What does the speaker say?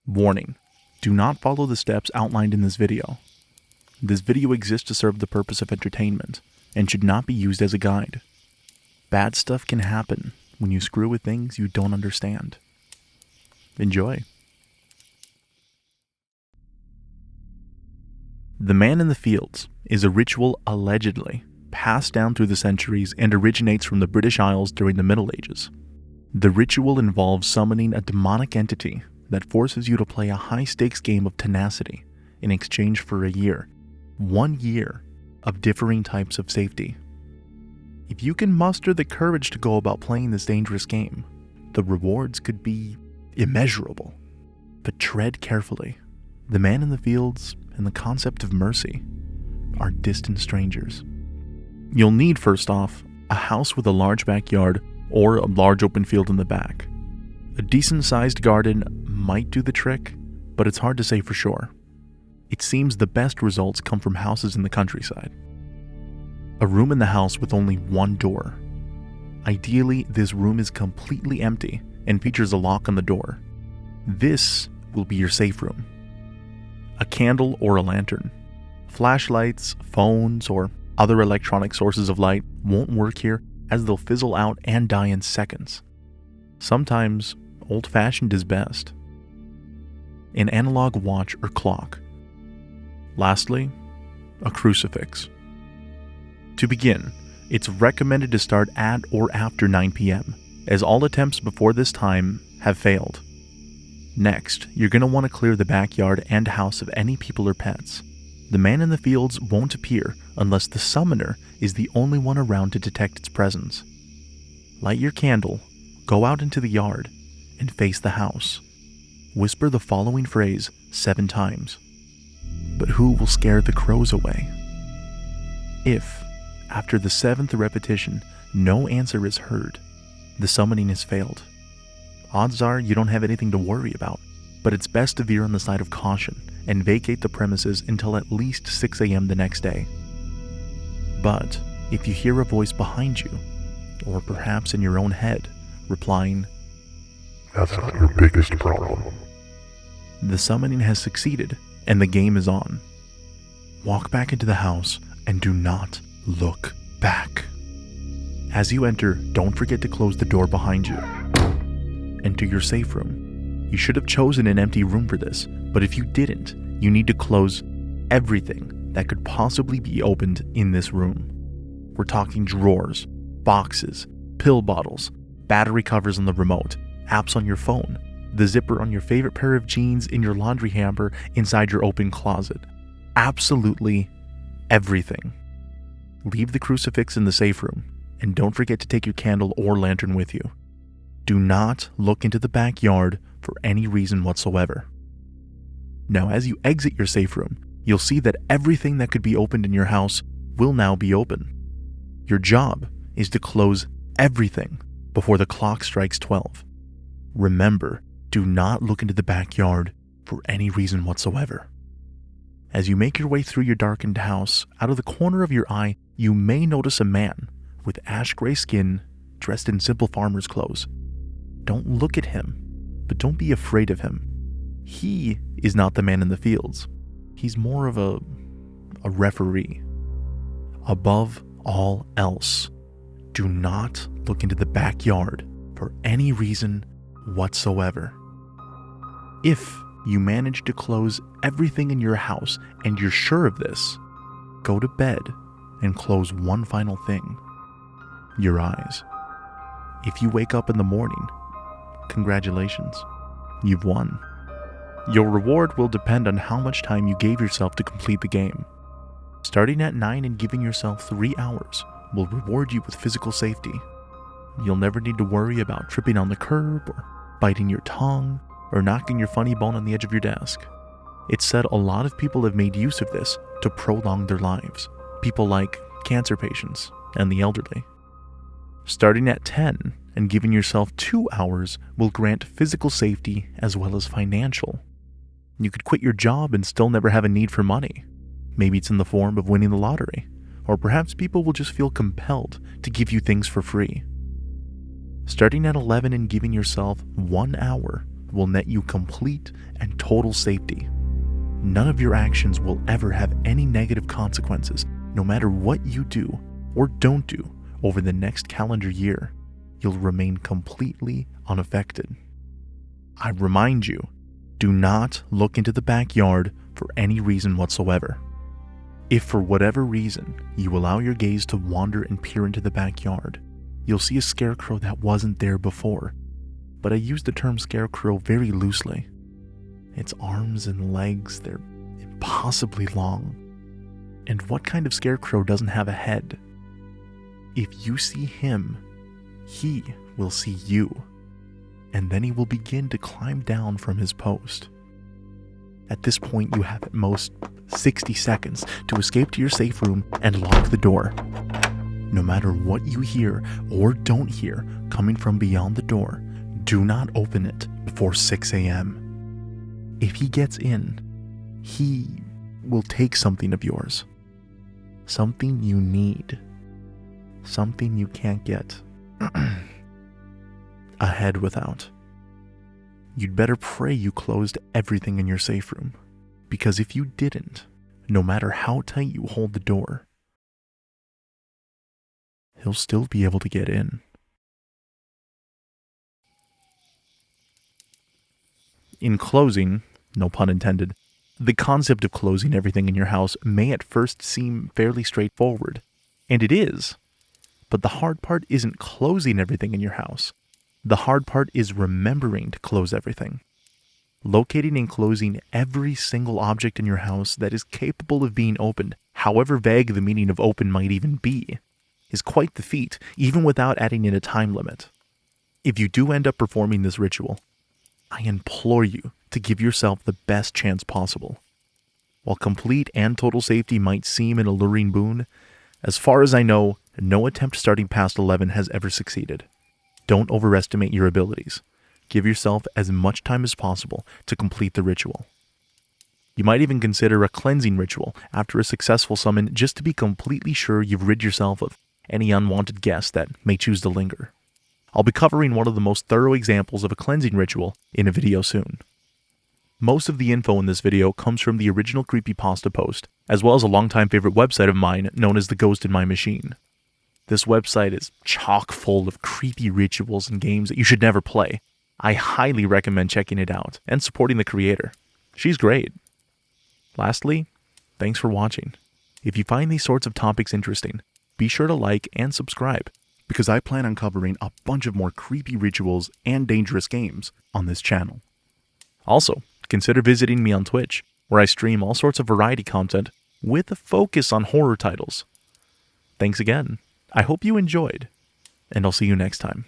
Warning: do not follow the steps outlined in this video. This video exists to serve the purpose of entertainment and should not be used as a guide. Bad stuff can happen when you screw with things you don't understand. Enjoy. The Man in the Fields is a ritual allegedly passed down through the centuries and originates from the British Isles during the Middle Ages. The ritual involves summoning a demonic entity that forces you to play a high-stakes game of tenacity in exchange for 1 year of differing types of safety. If you can muster the courage to go about playing this dangerous game, the rewards could be immeasurable. But tread carefully. The Man in the Fields and the concept of mercy are distant strangers. You'll need, first off, a house with a large backyard or a large open field in the back. A decent-sized garden might do the trick, but it's hard to say for sure. It seems the best results come from houses in the countryside. A room in the house with only one door. Ideally, this room is completely empty and features a lock on the door. This will be your safe room. A candle or a lantern. Flashlights, phones, or other electronic sources of light won't work here as they'll fizzle out and die in seconds. Sometimes, old-fashioned is best. An analog watch or clock. Lastly, a crucifix. To begin, it's recommended to start at or after 9 p.m., as all attempts before this time have failed. Next, you're going to want to clear the backyard and house of any people or pets. The Man in the Fields won't appear unless the summoner is the only one around to detect its presence. Light your candle, go out into the yard, and face the house. Whisper the following phrase 7 times. But who will scare the crows away? If, after the 7th repetition, no answer is heard, the summoning has failed. Odds are you don't have anything to worry about, but it's best to veer on the side of caution and vacate the premises until at least 6 a.m. the next day. But if you hear a voice behind you, or perhaps in your own head, replying, "That's not your biggest problem," the summoning has succeeded and the game is on. Walk back into the house and do not look back. As you enter, don't forget to close the door behind you. Enter your safe room. You should have chosen an empty room for this, but if you didn't, you need to close everything that could possibly be opened in this room. We're talking drawers, boxes, pill bottles, battery covers on the remote, apps on your phone, the zipper on your favorite pair of jeans in your laundry hamper inside your open closet. Absolutely everything. Leave the crucifix in the safe room, and don't forget to take your candle or lantern with you. Do not look into the backyard for any reason whatsoever. Now, as you exit your safe room, you'll see that everything that could be opened in your house will now be open. Your job is to close everything before the clock strikes 12. Remember, do not look into the backyard for any reason whatsoever. As you make your way through your darkened house, out of the corner of your eye, you may notice a man with ash-gray skin dressed in simple farmer's clothes. Don't look at him, but don't be afraid of him. He is not the Man in the Fields. He's more of a referee. Above all else, do not look into the backyard for any reason whatsoever. If you manage to close everything in your house and you're sure of this, go to bed and close one final thing: your eyes. If you wake up in the morning, congratulations, you've won. Your reward will depend on how much time you gave yourself to complete the game. Starting at 9 and giving yourself 3 hours will reward you with physical safety. You'll never need to worry about tripping on the curb or biting your tongue or knocking your funny bone on the edge of your desk. It's said a lot of people have made use of this to prolong their lives. People like cancer patients and the elderly. Starting at 10 and giving yourself 2 hours will grant physical safety as well as financial. You could quit your job and still never have a need for money. Maybe it's in the form of winning the lottery, or perhaps people will just feel compelled to give you things for free. Starting at 11 and giving yourself 1 hour will net you complete and total safety. None of your actions will ever have any negative consequences, no matter what you do or don't do over the next calendar year. You'll remain completely unaffected. I remind you, do not look into the backyard for any reason whatsoever. If for whatever reason you allow your gaze to wander and peer into the backyard, you'll see a scarecrow that wasn't there before. But I use the term scarecrow very loosely. Its arms and legs, they're impossibly long. And what kind of scarecrow doesn't have a head? If you see him, he will see you. And then he will begin to climb down from his post. At this point, you have at most 60 seconds to escape to your safe room and lock the door. No matter what you hear or don't hear coming from beyond the door, do not open it before 6 a.m. If he gets in, he will take something of yours. Something you need. Something you can't get ahead without. You'd better pray you closed everything in your safe room, because if you didn't, no matter how tight you hold the door, he'll still be able to get in. In closing, no pun intended, the concept of closing everything in your house may at first seem fairly straightforward, and it is, but the hard part isn't closing everything in your house. The hard part is remembering to close everything. Locating and closing every single object in your house that is capable of being opened, however vague the meaning of open might even be, is quite the feat, even without adding in a time limit. If you do end up performing this ritual, I implore you to give yourself the best chance possible. While complete and total safety might seem an alluring boon, as far as I know, no attempt starting past 11 has ever succeeded. Don't overestimate your abilities. Give yourself as much time as possible to complete the ritual. You might even consider a cleansing ritual after a successful summon just to be completely sure you've rid yourself of any unwanted guests that may choose to linger. I'll be covering one of the most thorough examples of a cleansing ritual in a video soon. Most of the info in this video comes from the original creepypasta post, as well as a longtime favorite website of mine known as The Ghost in My Machine. This website is chock full of creepy rituals and games that you should never play. I highly recommend checking it out and supporting the creator. She's great. Lastly, thanks for watching. If you find these sorts of topics interesting, be sure to like and subscribe, because I plan on covering a bunch of more creepy rituals and dangerous games on this channel. Also, consider visiting me on Twitch, where I stream all sorts of variety content with a focus on horror titles. Thanks again. I hope you enjoyed, and I'll see you next time.